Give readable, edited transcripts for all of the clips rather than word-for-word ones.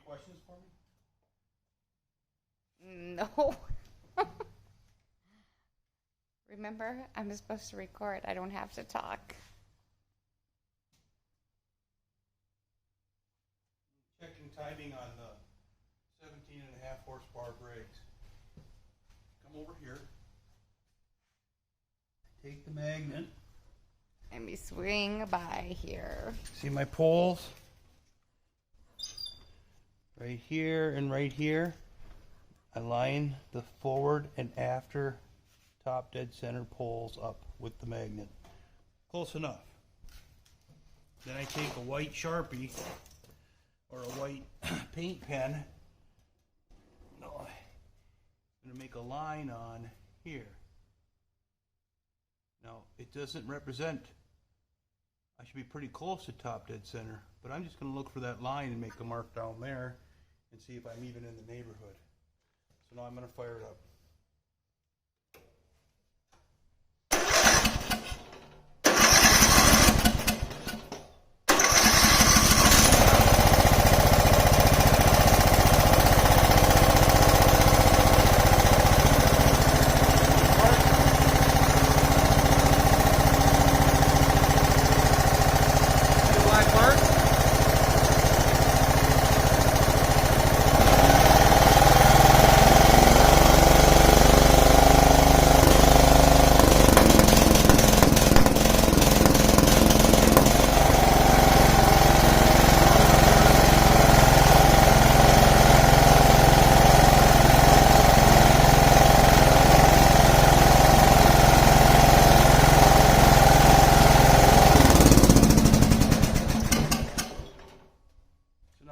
questions for me? No. Remember, I'm supposed to record. I don't have to talk. Checking timing on the 17.5 horsepower brakes. Come over here. Take the magnet. Let me swing by here. See my poles? Right here and right here. I line the forward and after top dead center poles up with the magnet. Close enough. Then I take a white Sharpie or a white paint pen. No, I'm going to make a line on here. Now, it doesn't represent, I should be pretty close to top dead center, but I'm just going to look for that line and make a mark down there and see if I'm even in the neighborhood. So now I'm going to fire it up.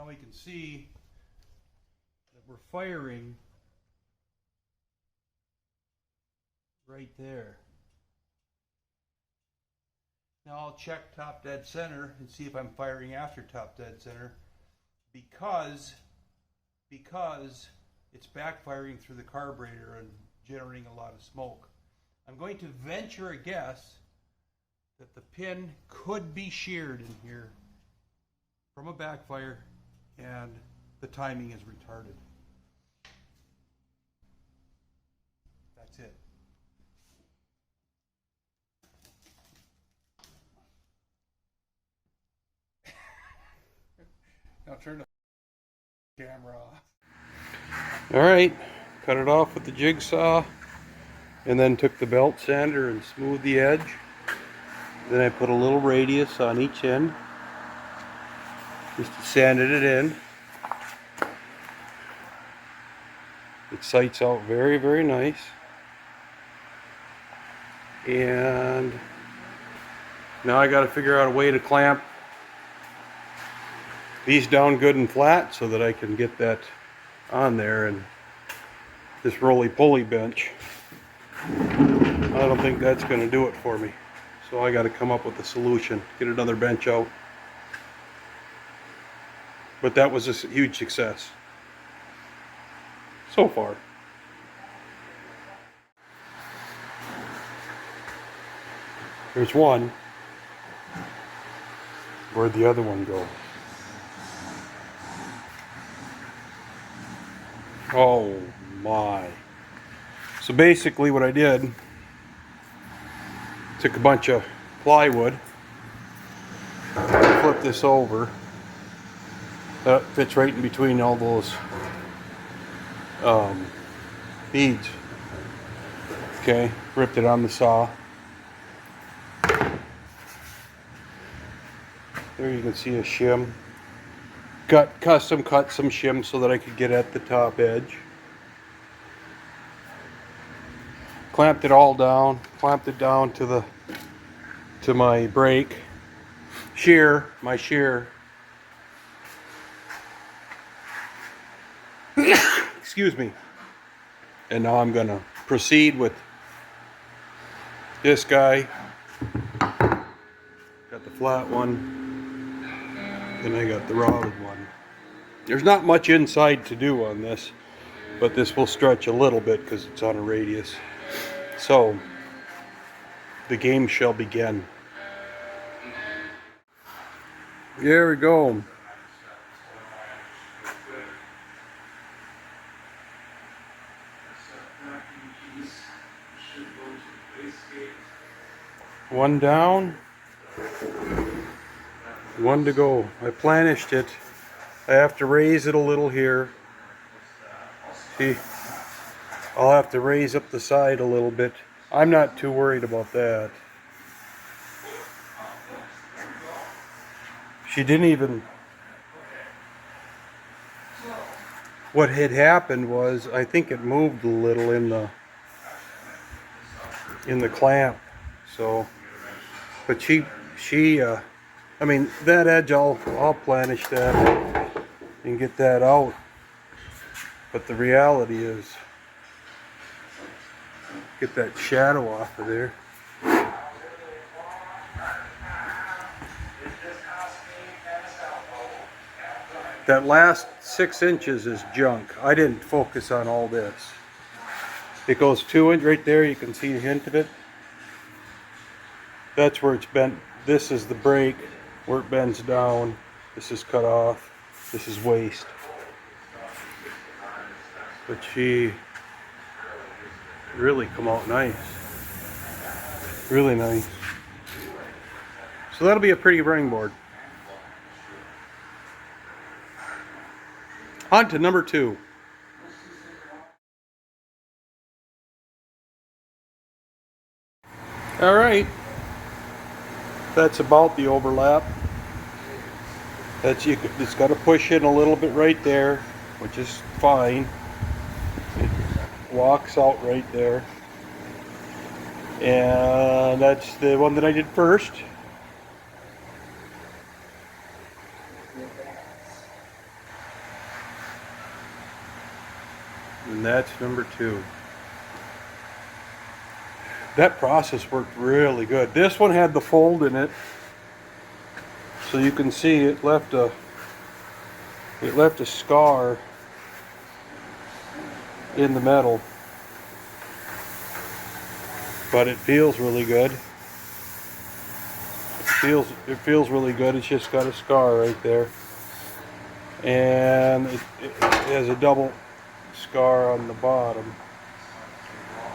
We can see that we're firing right there. Now I'll check top dead center and see if I'm firing after top dead center because it's backfiring through the carburetor and generating a lot of smoke. I'm going to venture a guess that the pin could be sheared in here from a backfire and the timing is retarded. That's it. Now turn the camera off. All right, cut it off with the jigsaw and then took the belt sander and smoothed the edge. Then I put a little radius on each end. Just sanded it in. It sights out very, very nice. And now I got to figure out a way to clamp these down good and flat so that I can get that on there. And this roly-poly bench, I don't think that's going to do it for me. So I got to come up with a solution, get another bench out. But that was a huge success so far. There's one. Where'd the other one go? Oh my. So basically what I did, took a bunch of plywood, flipped this over. That fits right in between all those beads. Okay, ripped it on the saw. There you can see a shim. Custom cut some shims so that I could get at the top edge. Clamped it all down. Clamped it down to my brake. My shear. Excuse me. And now I'm gonna proceed with this guy. Got the flat one, and I got the routed one. There's not much inside to do on this, but this will stretch a little bit because it's on a radius. So the game shall begin. There we go. One down, one to go. I planished it. I have to raise it a little here. See, I'll have to raise up the side a little bit. I'm not too worried about that. She didn't even... What had happened was, I think it moved a little in the clamp. So, but I mean, that edge, I'll planish that and get that out. But the reality is, get that shadow off of there. That last 6 inches is junk. I didn't focus on all this. It goes 2 inch right there. You can see a hint of it. That's where it's bent. This is the break where it bends down. This is cut off. This is waste. But she really come out nice. Really nice. So that'll be a pretty running board. On to number 2. All right. That's about the overlap. It's got to push in a little bit right there, which is fine. It walks out right there. And that's the one that I did first. And that's number 2. That process worked really good. This one had the fold in it, so you can see it left a scar in the metal, but it feels really good. It feels really good. It's just got a scar right there, and it has a double scar on the bottom.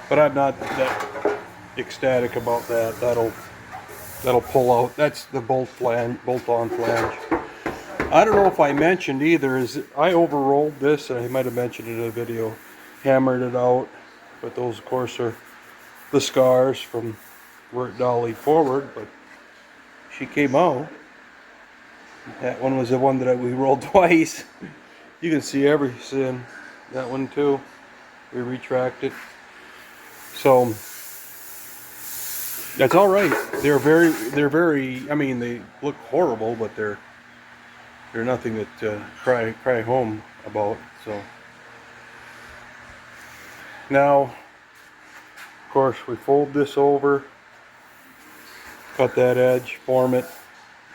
But I'm not that ecstatic about that. That'll pull out. That's the bolt-on flange. I don't know if I mentioned either, is I overrolled this, and I might have mentioned it in a video, hammered it out, but those of course are the scars from where it dollied forward, but she came out. That one was the one that we rolled twice. You can see everything. That one too. We retracted. So that's all right. They're very. I mean, they look horrible, but they're nothing that cry home about. So now, of course, we fold this over, cut that edge, form it,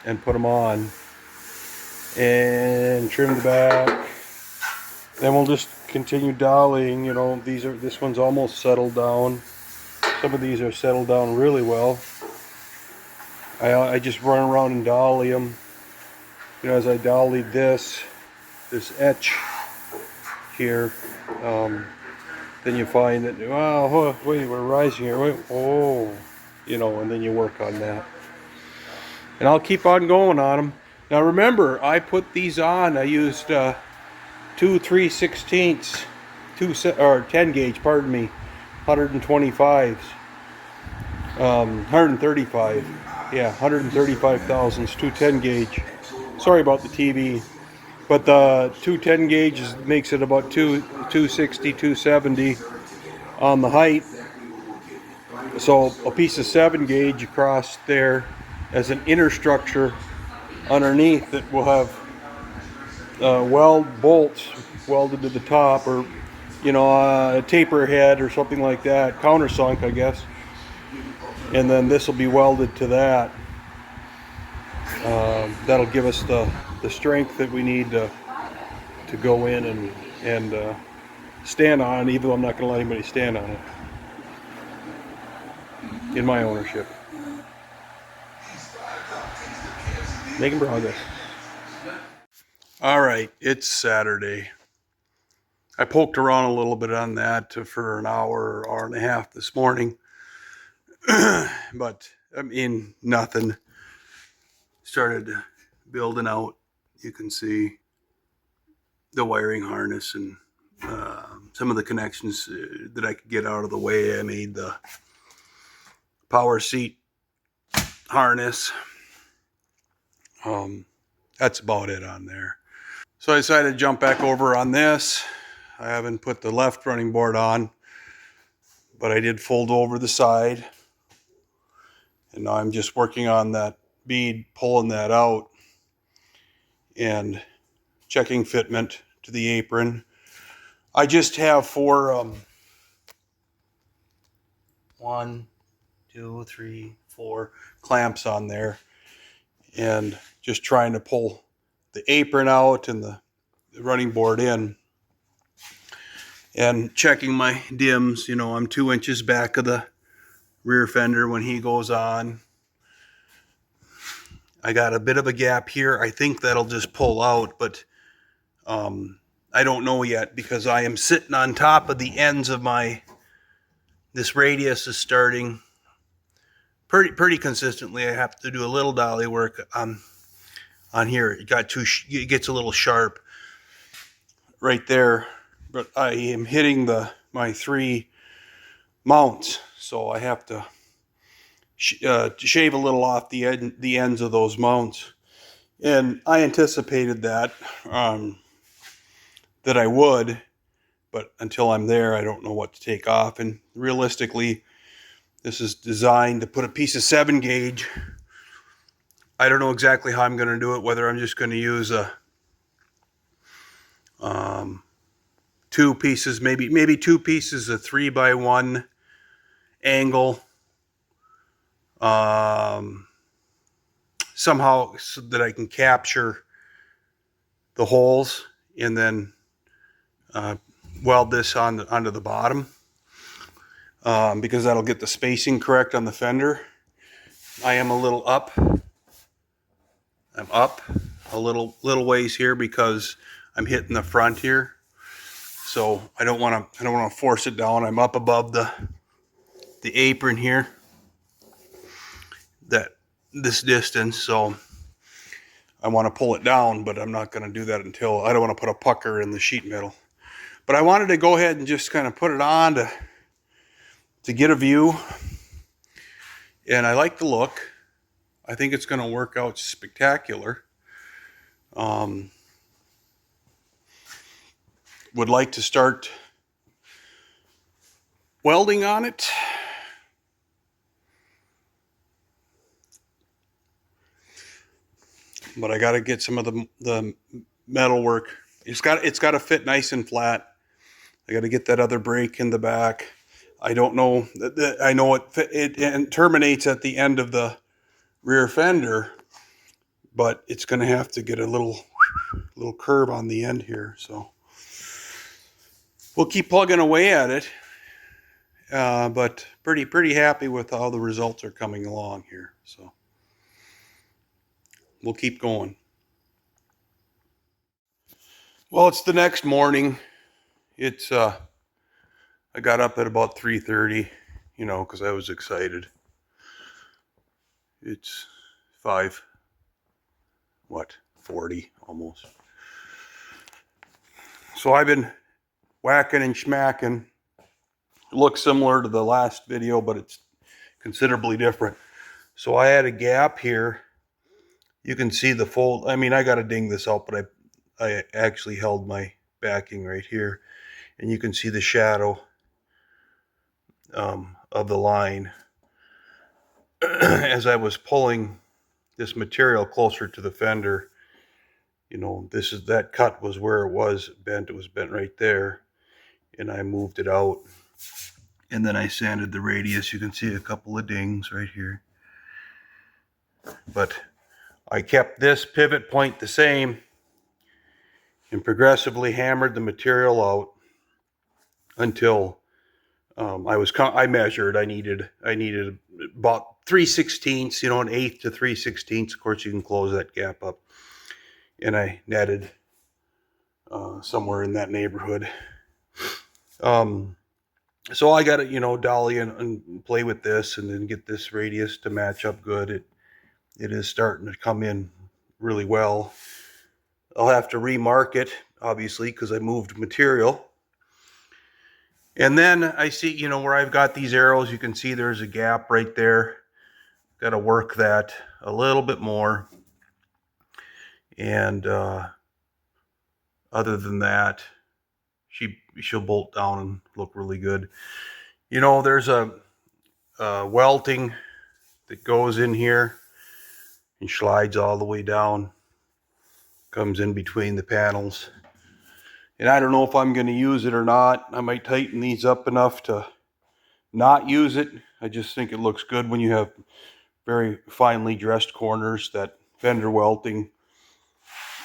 and put them on, and trim the back. Then we'll just continue dollying. You know, this one's almost settled down. Some of these are settled down really well. I just run around and dolly them. You know, as I dollied this etch here, then you find that, wow, wait, we're rising here. Wait, oh, you know, and then you work on that. And I'll keep on going on them. Now remember, I put these on. I used 2 3/16 10 gauge, pardon me, 125s, 135, yeah, 135 thousandths, 210 gauge. Sorry about the TV, but the 210 gauge makes it about 260, 270 on the height. So a piece of 7 gauge across there as an inner structure underneath that will have weld bolts welded to the top, or you know, a taper head or something like that, countersunk, I guess. And then this will be welded to that. That'll give us the strength that we need to go in and stand on, even though I'm not going to let anybody stand on it in my ownership. Making progress. All right, it's Saturday. I poked around a little bit on that for an hour and a half this morning. But I mean, nothing. Started building out. You can see the wiring harness and some of the connections that I could get out of the way. I made the power seat harness. That's about it on there. So I decided to jump back over on this. I haven't put the left running board on, but I did fold over the side. And now I'm just working on that bead, pulling that out and checking fitment to the apron. I just have 4, 1, 2, 3, 4 clamps on there, and just trying to pull the apron out and the running board in, and checking my dims. You know, I'm 2 inches back of the rear fender when he goes on. I got a bit of a gap here. I think that'll just pull out, but I don't know yet because I am sitting on top of the ends of this radius is starting pretty consistently. I have to do a little dolly work on here. It gets a little sharp right there, but I am hitting my 3 mounts, so I have to shave a little off the ends of those mounts. And I anticipated that I would, but until I'm there, I don't know what to take off. And realistically, this is designed to put a piece of 7 gauge. I don't know exactly how I'm going to do it, whether I'm just going to use a 2 pieces, maybe 2 pieces of 3x1 angle, somehow so that I can capture the holes and then weld this onto the bottom, because that'll get the spacing correct on the fender. I am a little up. I'm up a little ways here because I'm hitting the front here, so I don't want to force it down. I'm up above the apron here, this distance, so I want to pull it down, but I'm not going to do that until I don't want to put a pucker in the sheet metal. But I wanted to go ahead and just kind of put it on to get a view, and I like the look. I think it's going to work out spectacular. Would like to start welding on it. But I got to get some of the metal work. It's got to fit nice and flat. I got to get that other brake in the back. I don't know. I know it terminates at the end of the rear fender, but it's going to have to get a little curve on the end here. So we'll keep plugging away at it. But pretty happy with how the results are coming along here. So we'll keep going. Well, it's the next morning. It's I got up at about 3:30, you know, because I was excited. It's 5:40 almost. So I've been whacking and schmacking. It looks similar to the last video, but it's considerably different. So I had a gap here. You can see the fold. I mean, I got to ding this out, but I actually held my backing right here, and you can see the shadow of the line as I was pulling this material closer to the fender. You know, that cut was where it was bent. It was bent right there, and I moved it out, and then I sanded the radius. You can see a couple of dings right here, but I kept this pivot point the same and progressively hammered the material out until I measured. I needed about 3/16, you know, an eighth to 3/16. Of course, you can close that gap up, and I netted somewhere in that neighborhood. So I got to, dolly and play with this and then get this radius to match up good. It is starting to come in really well. I'll have to remark it, obviously, because I moved material. And then I see, where I've got these arrows, you can see there's a gap right there. Got to work that a little bit more. And other than that, she'll bolt down and look really good. There's a welting that goes in here and slides all the way down, comes in between the panels. And I don't know if I'm going to use it or not. I might tighten these up enough to not use it. I just think it looks good when you have very finely dressed corners. That fender welting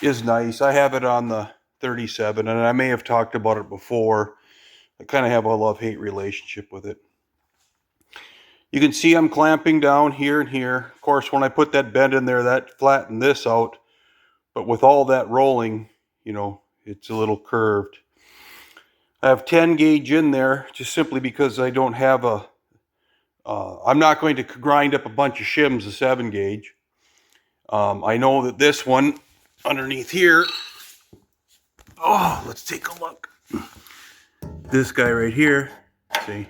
is nice. I have it on the 37, and I may have talked about it before. I kind of have a love-hate relationship with it. You can see I'm clamping down here and here. Of course, when I put that bend in there, that flattened this out. But with all that rolling, it's a little curved. I have 10 gauge in there just simply because I don't have I'm not going to grind up a bunch of shims of 7 gauge. I know that this one underneath here, let's take a look. This guy right here, see,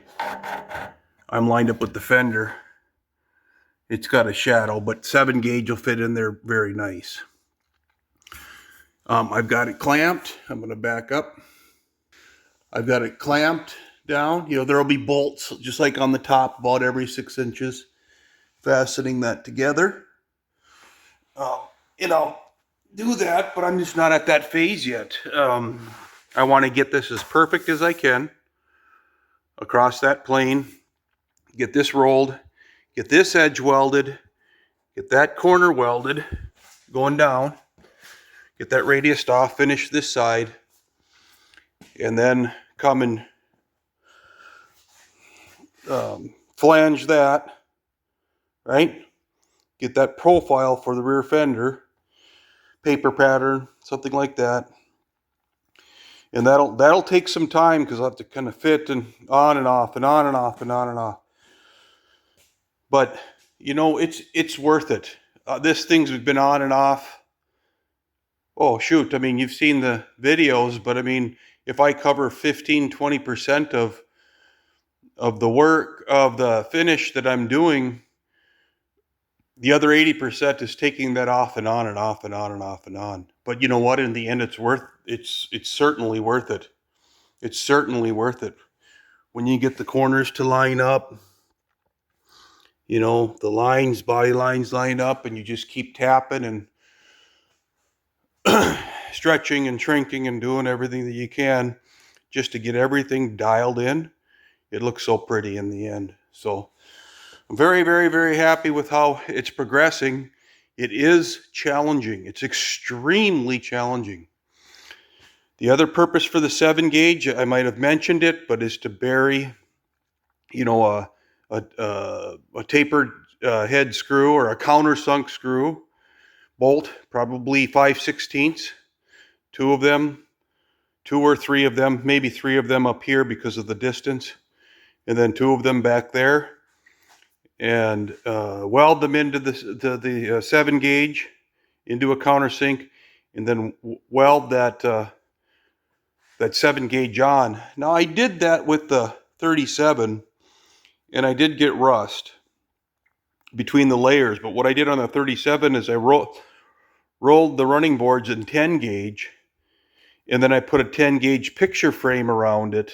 I'm lined up with the fender. It's got a shadow, but 7 gauge will fit in there very nice. I've got it clamped. I'm going to back up. I've got it clamped down. There'll be bolts just like on the top about every 6 inches, fastening that together. Do that, but I'm just not at that phase yet. I want to get this as perfect as I can across that plane, get this rolled, get this edge welded, get that corner welded going down, get that radius off, finish this side, and then come and flange that, right? Get that profile for the rear fender, paper pattern, something like that. And that'll take some time because I'll have to kind of fit and on and off and on and off and on and off. But it's worth it. This thing's been on and off. Oh shoot, you've seen the videos, but if I cover 15-20% of the work of the finish that I'm doing, the other 80% is taking that off and on and off and on and off and on. But you know what? In the end, it's certainly worth it. It's certainly worth it. When you get the corners to line up, the body lines line up, and you just keep tapping and stretching and shrinking and doing everything that you can just to get everything dialed in. It looks so pretty in the end. So I'm very, very, very happy with how it's progressing. It is challenging. It's extremely challenging. The other purpose for the 7 gauge, I might have mentioned it, but is to bury, a tapered head screw or a countersunk screw bolt, probably 5/16. 2 of them, 2 or 3 of them, maybe 3 of them up here because of the distance, and then 2 of them back there, and weld them into the 7 gauge into a countersink, and then weld that 7 gauge on. Now I did that with the 37, and I did get rust between the layers, but what I did on the 37 is I rolled the running boards in 10 gauge, and then I put a 10 gauge picture frame around it,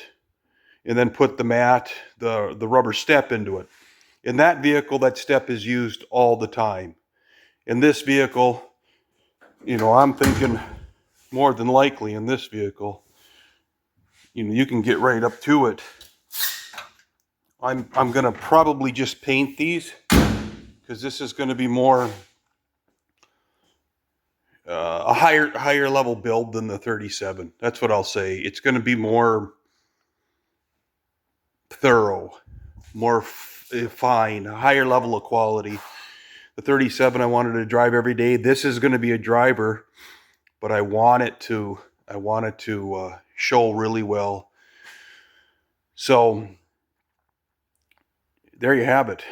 and then put the mat, the rubber step into it. In that vehicle, that step is used all the time. In this vehicle, I'm thinking more than likely in this vehicle, you can get right up to it. I'm going to probably just paint these because this is going to be more a higher level build than the 37. That's what I'll say. It's going to be more thorough, more fine, a higher level of quality. The 37 I wanted to drive every day. This is going to be a driver, but I want it to show really well. So there you have it.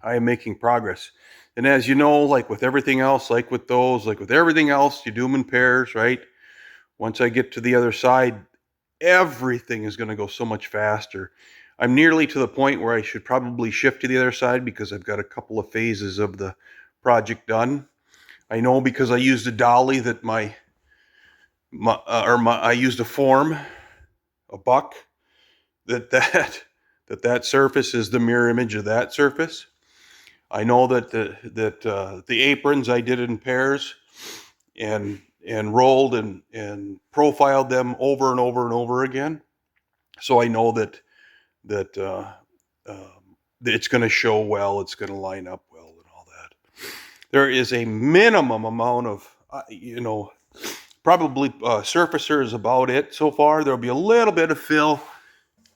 I am making progress. And as you know, like with everything else, like with those, like with everything else, you do them in pairs, right? Once I get to the other side, everything is going to go so much faster. I'm nearly to the point where I should probably shift to the other side because I've got a couple of phases of the project done. I know because I used a dolly that I used a form, a buck, that surface is the mirror image of that surface. I know that the aprons I did in pairs and rolled and profiled them over and over and over again. So I know that it's going to show well, it's going to line up well, and all that. There is a minimum amount of probably surfacer is about it so far. There'll be a little bit of fill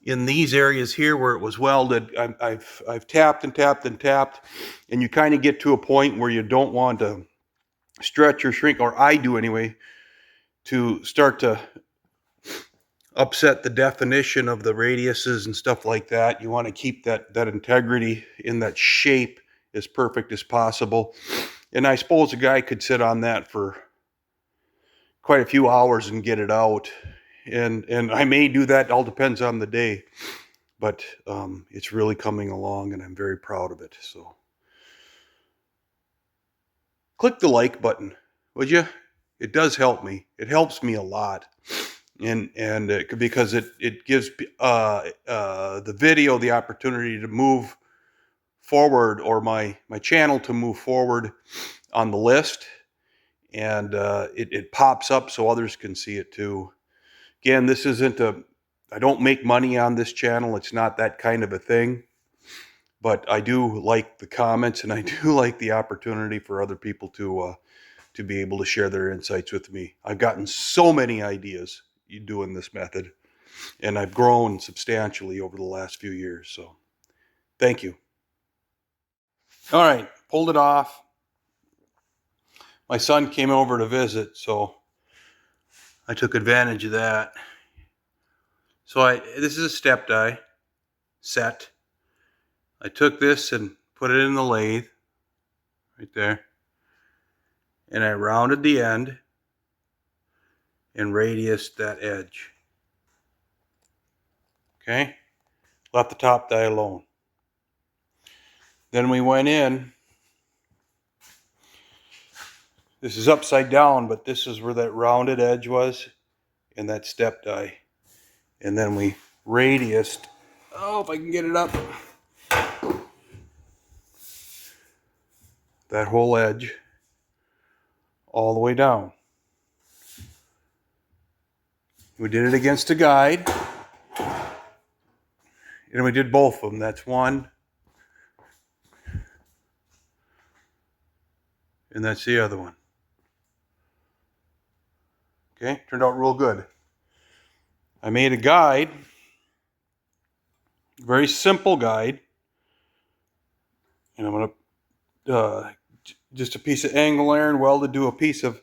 in these areas here where it was welded. I've tapped and tapped and tapped, and you kind of get to a point where you don't want to stretch or shrink, or I do anyway, to start to upset the definition of the radiuses and stuff like that. You want to keep that integrity in that shape as perfect as possible. And I suppose a guy could sit on that for quite a few hours and get it out. And I may do that. It all depends on the day. But it's really coming along, and I'm very proud of it. So click the like button, would you? It does help me. It helps me a lot. And because it gives the video the opportunity to move forward, or my channel to move forward on the list, and it pops up so others can see it too. Again, this isn't I don't make money on this channel. It's not that kind of a thing, but I do like the comments, and I do like the opportunity for other people to be able to share their insights with me. I've gotten so many ideas doing this method, and I've grown substantially over the last few years. So thank you. All right, pulled it off. My son came over to visit, so I took advantage of that. So this is a step die set. I took this and put it in the lathe right there, and I rounded the end and radiused that edge. Okay, left the top die alone. Then we went in. This is upside down, but this is where that rounded edge was in that step die. And then we radiused, if I can get it up, that whole edge all the way down. We did it against a guide. And we did both of them. That's one. And that's the other one. Okay, turned out real good. I made a guide, very simple guide. And I'm going to, just a piece of angle iron welded to a piece of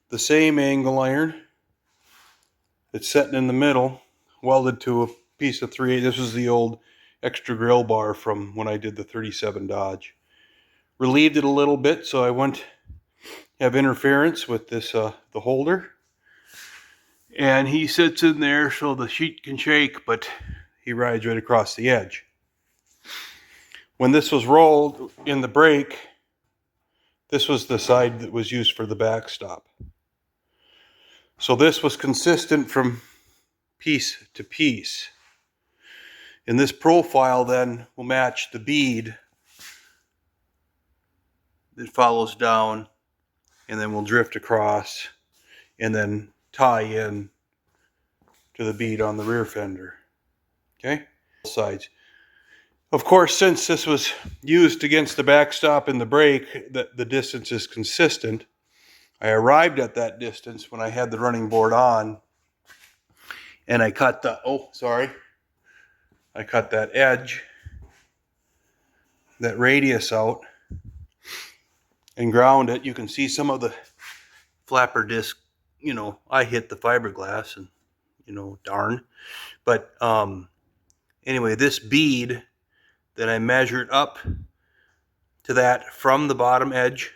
the same angle iron that's sitting in the middle, welded to a piece of 3/8. This was the old extra grill bar from when I did the 37 Dodge. Relieved it a little bit so I wouldn't have interference with this the holder. And he sits in there so the sheet can shake, but he rides right across the edge. When this was rolled in the brake, this was the side that was used for the backstop. So this was consistent from piece to piece. And this profile then will match the bead that follows down, and then we'll drift across and then tie in to the bead on the rear fender. Okay? Both sides. Of course, since this was used against the backstop and the brake, the distance is consistent. I arrived at that distance when I had the running board on, and I cut I cut that edge, that radius out, and ground it. You can see some of the flapper disc, I hit the fiberglass, and, darn. But anyway, this bead Then I measured up to that from the bottom edge.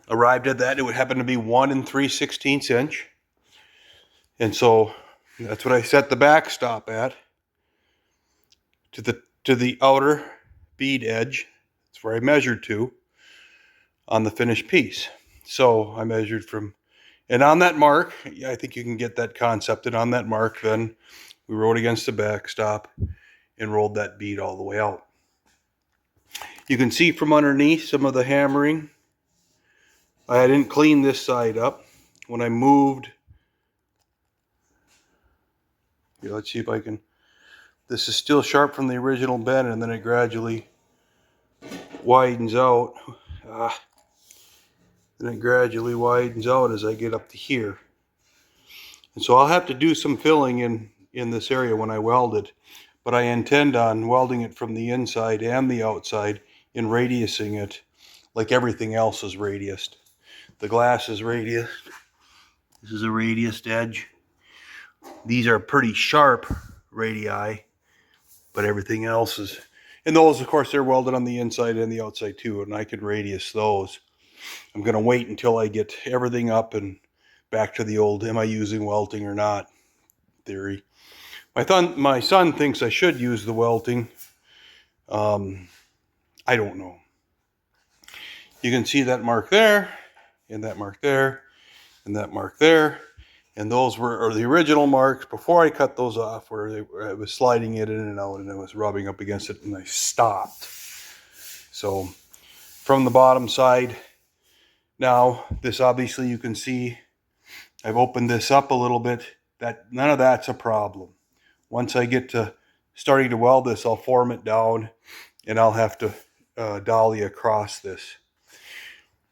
Arrived at that. It would happen to be 1 3/16 inch. And so that's what I set the backstop at, to the outer bead edge. That's where I measured to on the finished piece. So I measured from, and on that mark, I think you can get that concept. And on that mark, then we rode against the backstop and rolled that bead all the way out. You can see from underneath some of the hammering. I didn't clean this side up. When I moved, here, let's see if I can, this is still sharp from the original bend, and then it gradually widens out. Then it gradually widens out as I get up to here. And so I'll have to do some filling in this area when I weld it, but I intend on welding it from the inside and the outside and radiusing it like everything else is radiused. The glass is radiused. This is a radiused edge. These are pretty sharp radii, but everything else is, and those, of course, they're welded on the inside and the outside too, and I can radius those. I'm going to wait until I get everything up and back to the old, am I using welting or not theory. My son thinks I should use the welting. I don't know. You can see that mark there, and that mark there, and that mark there. And those were the original marks before I cut those off, where I was sliding it in and out, and I was rubbing up against it, and I stopped. So from the bottom side, now this, obviously you can see I've opened this up a little bit. That none of that's a problem. Once I get to starting to weld this, I'll form it down, and I'll have to dolly across this.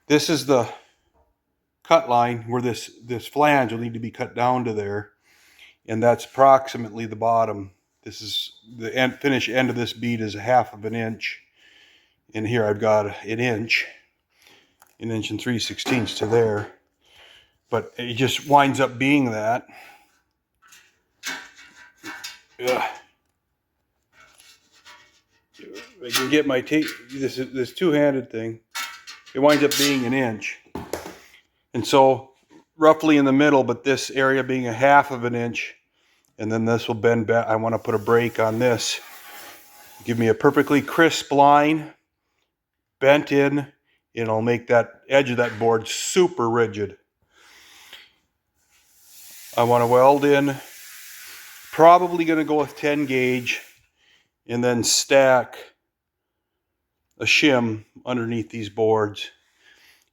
This is the cut line where this flange will need to be cut down to there, and that's approximately the bottom. This is the finish end of this bead is 1/2 inch, and here I've got an inch and 3/16 to there, but it just winds up being that. Ugh. I can get my tape. This two-handed thing. It winds up being an inch, and so roughly in the middle, but this area being 1/2 inch, and then this will bend back. I want to put a break on this. Give me a perfectly crisp line, bent in, and it'll make that edge of that board super rigid. I want to weld in, probably going to go with 10 gauge, and then stack a shim underneath these boards,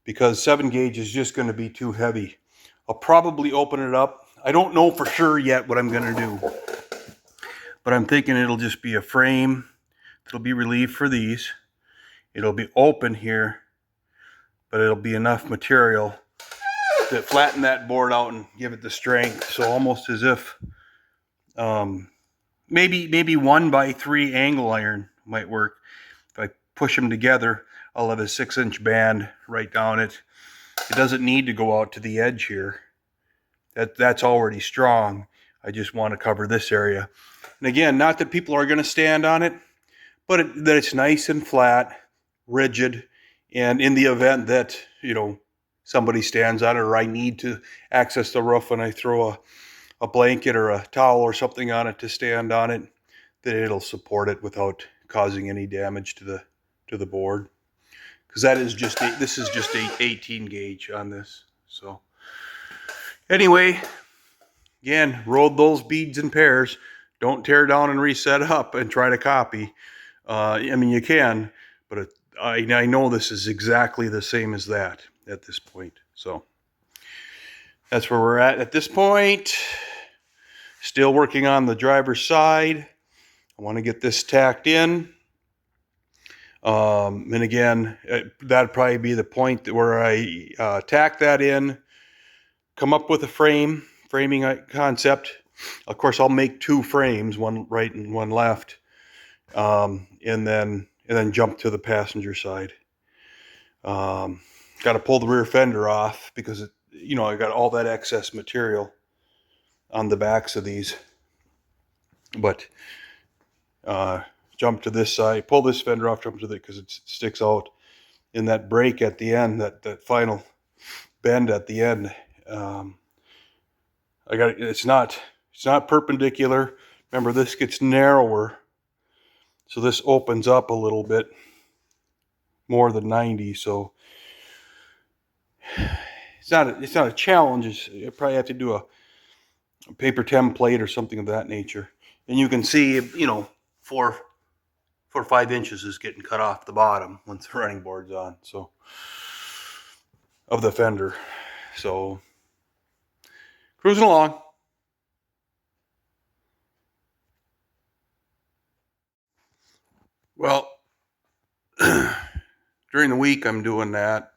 because 7 gauge is just going to be too heavy. I'll probably open it up. I don't know for sure yet what I'm going to do, but I'm thinking it'll just be a frame. It'll be relieved for these. It'll be open here, but it'll be enough material to flatten that board out and give it the strength. So almost as if maybe 1x3 angle iron might work. If I push them together, I'll have a 6-inch band right down it. It doesn't need to go out to the edge here. That's already strong. I just want to cover this area. And again, not that people are going to stand on it, but that it's nice and flat, rigid, and in the event that, somebody stands on it, or I need to access the roof and I throw a blanket or a towel or something on it to stand on it, that it'll support it without causing any damage to the board. Because this is just a 18 gauge on this. So anyway, again, rode those beads in pairs. Don't tear down and reset up and try to copy. You can, but I know this is exactly the same as that at this point. So that's where we're at this point. Still working on the driver's side. I want to get this tacked in. And again, that'd probably be the point where I tack that in, come up with a framing concept. Of course, I'll make 2 frames, one right and one left, and then jump to the passenger side. Got to pull the rear fender off because I got all that excess material on the backs of these. But jump to this side, pull this fender off, jump to the, because it sticks out in that break at the end, that final bend at the end. It's not perpendicular. Remember, this gets narrower, so this opens up a little bit more than 90. So it's not a challenge. You probably have to do a paper template or something of that nature. And you can see, you know, 4 or 5 inches is getting cut off the bottom once the running board's on, so, of the fender. So cruising along. Well, during the week I'm doing that.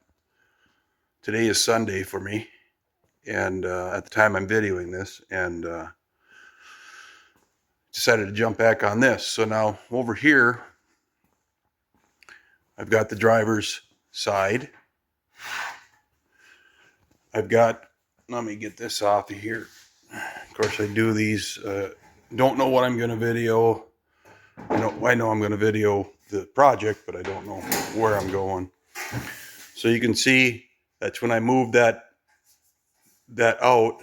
Today is Sunday for me, and at the time I'm videoing this, and decided to jump back on this. So now over here I've got the driver's side. I've got, let me get this off of here. Of course, I do these, don't know what I'm going to video. I know I'm going to video the project, but I don't know where I'm going. So you can see that's when I moved that out.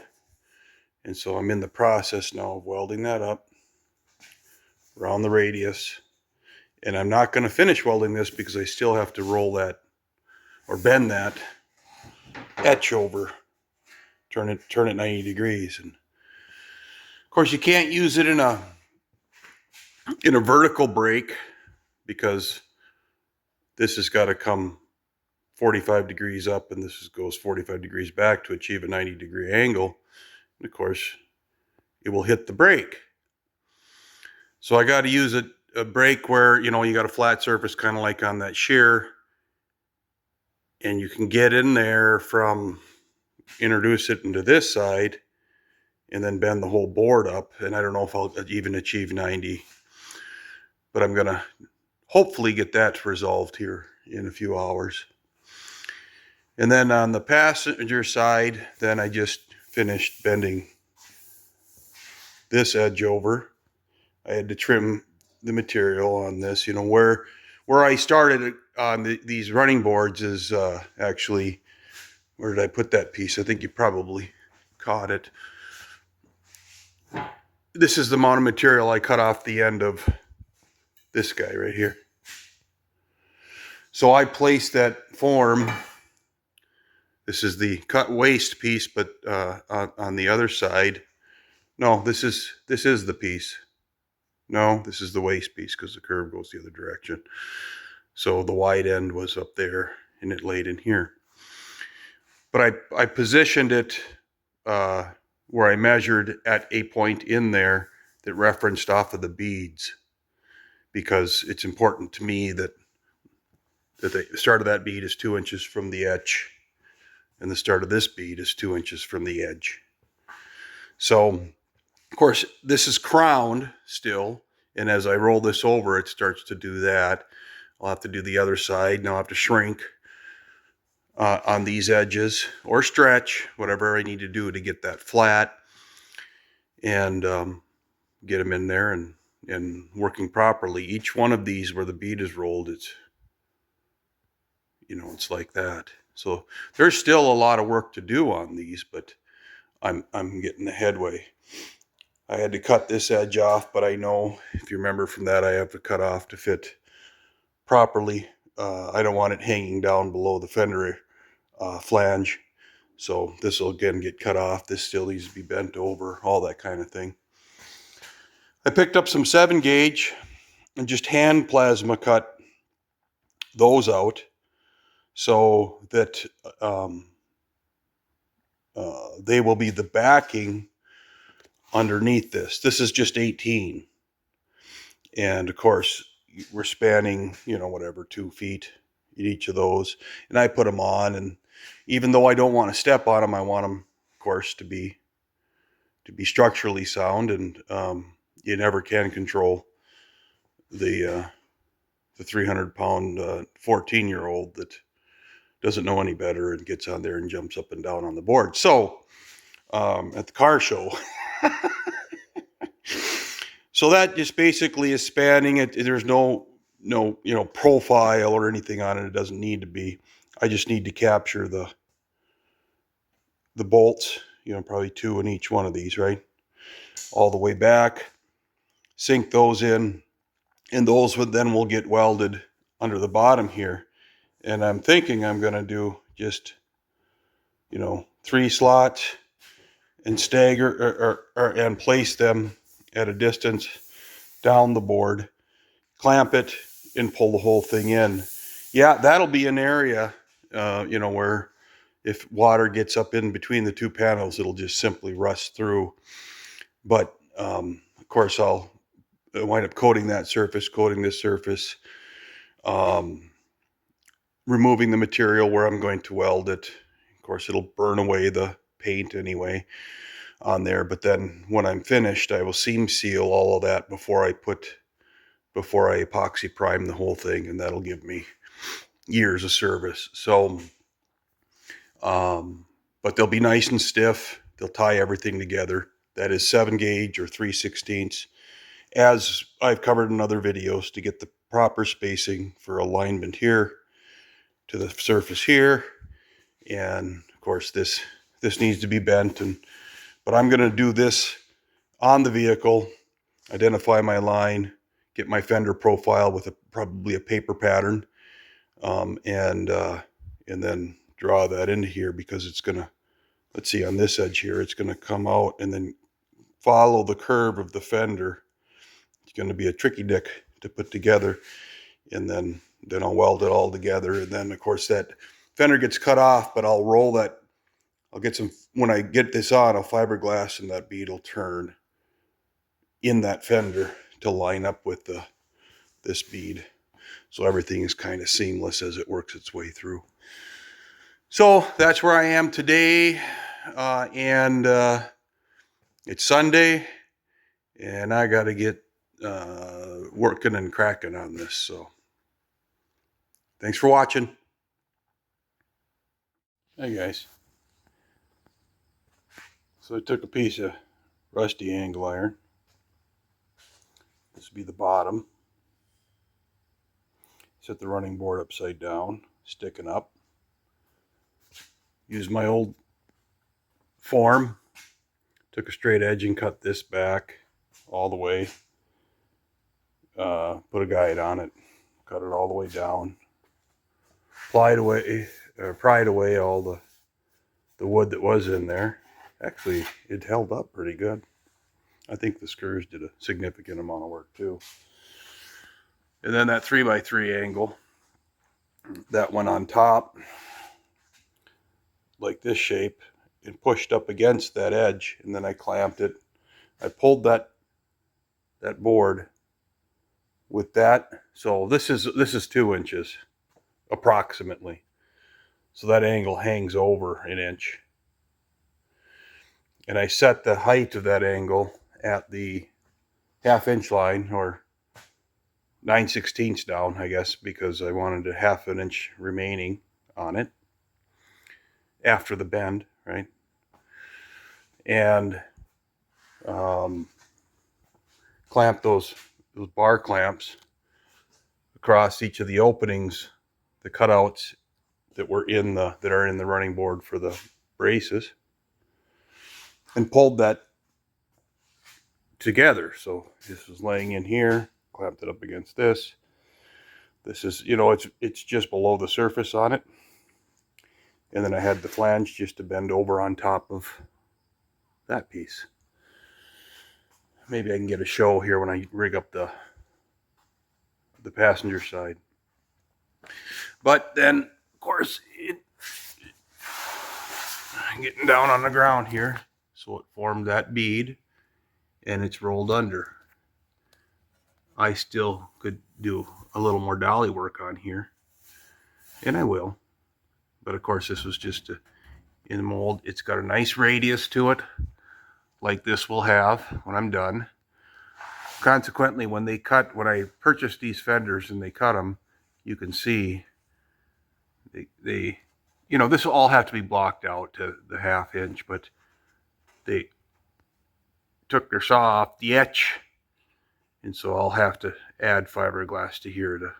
And so I'm in the process now of welding that up around the radius. And I'm not going to finish welding this because I still have to roll that or bend that etch over, turn it 90 degrees. And of course you can't use it in a vertical break, because this has got to come 45 degrees up and this goes 45 degrees back to achieve a 90-degree angle. And of course, it will hit the brake. So I got to use a brake where, you know, you got a flat surface, kind of like on that shear, and you can get in there from, introduce it into this side and then bend the whole board up. And I don't know if I'll even achieve 90, but I'm going to hopefully get that resolved here in a few hours. And then on the passenger side, then I just finished bending this edge over. I had to trim the material on this. You know, where I started on these running boards is actually, where did I put that piece? I think you probably caught it. This is the amount of material I cut off the end of this guy right here. So I placed that form. This is the cut waste piece, but on the other side, no, this is the piece. No, this is the waste piece, because the curve goes the other direction. So the wide end was up there and it laid in here. But I positioned it where I measured at a point in there that referenced off of the beads, because it's important to me that the start of that bead is 2 inches from the etch, and the start of this bead is 2 inches from the edge. So, of course, this is crowned still, and as I roll this over, it starts to do that. I'll have to do the other side. Now I'll have to shrink on these edges, or stretch, whatever I need to do to get that flat, and get them in there and working properly. Each one of these where the bead is rolled, it's, you know, it's like that. So there's still a lot of work to do on these, but I'm getting the headway. I had to cut this edge off, but I know, if you remember from that, I have to cut off to fit properly. I don't want it hanging down below the fender flange. So this will again get cut off. This still needs to be bent over, all that kind of thing. I picked up some 7-gauge and just hand plasma cut those out, so that they will be the backing underneath this. This is just 18. And of course, we're spanning, you know, whatever, 2 feet in each of those. And I put them on, and even though I don't want to step on them, I want them, of course, to be structurally sound. And you never can control the 300-pound 14-year-old that doesn't know any better and gets on there and jumps up and down on the board. So at the car show, So that just basically is spanning it. There's no profile or anything on it. It doesn't need to be. I just need to capture the bolts, probably 2 in each one of these, right? All the way back, sink those in, and those will get welded under the bottom here. And I'm thinking I'm going to do just, 3 slots and stagger and place them at a distance down the board, clamp it, and pull the whole thing in. Yeah, that'll be an area, where if water gets up in between the 2 panels, it'll just simply rust through. But of course, I'll wind up coating that surface, coating this surface, removing the material where I'm going to weld it. Of course, it'll burn away the paint anyway on there. But then when I'm finished, I will seam seal all of that before I epoxy prime the whole thing, and that'll give me years of service. So, but they'll be nice and stiff. They'll tie everything together. That is 7 gauge or 3/16, as I've covered in other videos, to get the proper spacing for alignment here to the surface here. And of course this needs to be bent, but I'm going to do this on the vehicle, identify my line, get my fender profile with probably a paper pattern, and then draw that into here, because it's going to, let's see, on this edge here, it's going to come out and then follow the curve of the fender. It's going to be a tricky dick to put together, and then I'll weld it all together. And then of course that fender gets cut off, but I'll roll that. I'll get some, when I get this on, I'll fiberglass, and that bead will turn in that fender to line up with this bead. So everything is kind of seamless as it works its way through. So that's where I am today. And it's Sunday, and I got to get working and cracking on this. So thanks for watching. Hey guys. So I took a piece of rusty angle iron. This would be the bottom. Set the running board upside down, sticking up. Use my old form. Took a straight edge and cut this back all the way. Put a guide on it. Cut it all the way down. Pried away all the wood that was in there. Actually, it held up pretty good. I think the screws did a significant amount of work too. And then that 3x3 angle, that went on top like this shape and pushed up against that edge, and then I clamped it. I pulled that board with that. So this is 2 inches approximately. So that angle hangs over an inch. And I set the height of that angle at the 1/2 inch line, or 9/16 down, I guess, because I wanted a 1/2 inch remaining on it after the bend, right? And clamp those bar clamps across each of the openings, the cutouts that are in the running board for the braces, and pulled that together. So this was laying in here, clamped it up against this. This is, it's just below the surface on it. And then I had the flange just to bend over on top of that piece. Maybe I can get a show here when I rig up the passenger side. But then, of course, I'm getting down on the ground here. So it formed that bead, and it's rolled under. I still could do a little more dolly work on here, and I will. But of course, this was just in the mold. It's got a nice radius to it, like this will have when I'm done. Consequently, when I purchased these fenders and they cut them, you can see this will all have to be blocked out to the 1/2 inch, but they took their saw off the etch And so I'll have to add fiberglass to here to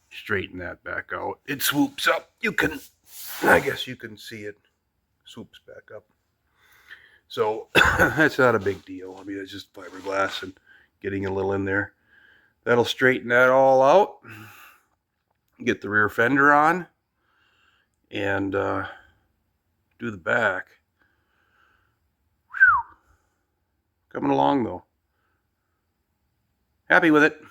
straighten that back out. It swoops up. I guess you can see it swoops back up. So that's not a big deal. I mean, it's just fiberglass and getting a little in there. That'll straighten that all out. Get the rear fender on and do the back. Whew. Coming along though. Happy with it.